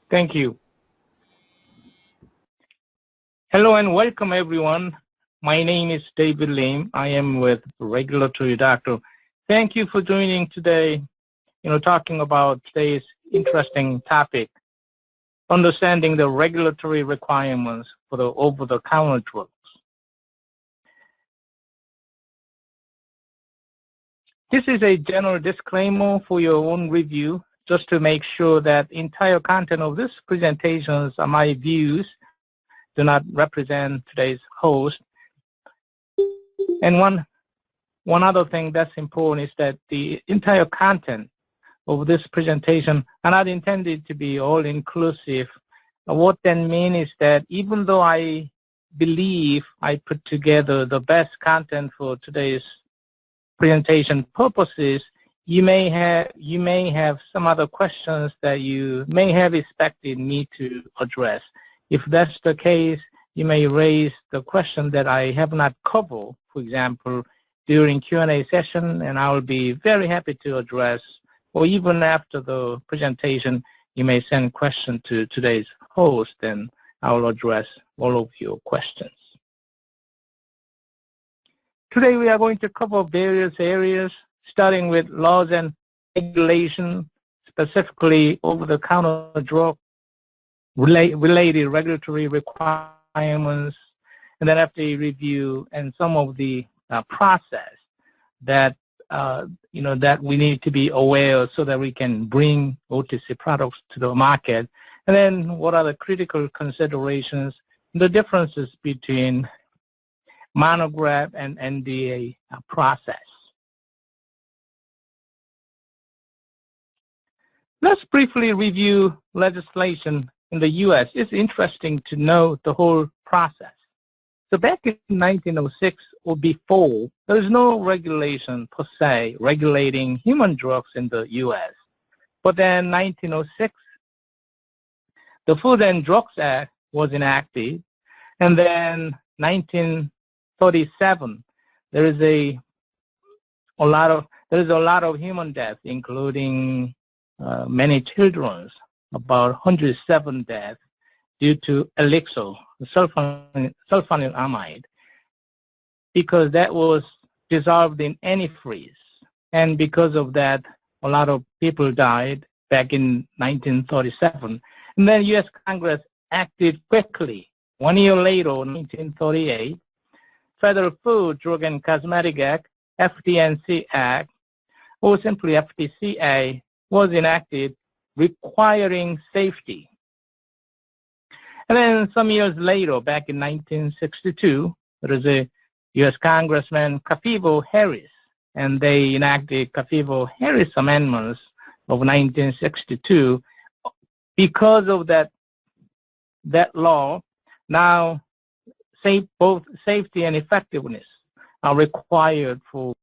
Thank you. Hello and welcome everyone. My name is David Lim. I am with Regulatory Doctor. Thank you for joining today, talking about today's interesting topic, understanding the regulatory requirements for the over-the-counter drugs. This is a general disclaimer for your own review, just to make sure that the entire content of this presentation are my views, do not represent today's host. And one other thing that's important is that the entire content of this presentation are not intended to be all-inclusive. What that means is that even though I believe I put together the best content for today's presentation purposes, you may have some other questions that you may have expected me to address. If that's the case, you may raise the question that I have not covered, for example, during Q&A session, and I will be very happy to address, or even after the presentation, you may send questions to today's host, and I will address all of your questions. Today we are going to cover various areas, starting with laws and regulation, specifically over-the-counter drug related regulatory requirements, and then FDA review and some of the process that that we need to be aware of so that we can bring OTC products to the market, and then what are the critical considerations, the differences between monograph and NDA process. Let's briefly review legislation in the U.S. It's interesting to know the whole process. So back in 1906 or before, there was no regulation per se regulating human drugs in the U.S. But then 1906, the Food and Drugs Act was enacted, and then 1937, there is a lot of human deaths, including many children, about 107 deaths due to elixir, sulfonylamide, because that was dissolved in antifreeze. And because of that, a lot of people died back in 1937. And then U.S. Congress acted quickly. 1 year later, 1938, Federal Food, Drug, and Cosmetic Act, FDNC Act, or simply FDCA, was enacted requiring safety. And then some years later, back in 1962, there was a U.S. Congressman, Cafivo-Harris, and they enacted Cafivo-Harris amendments of 1962. Because of that law, now both safety and effectiveness are required for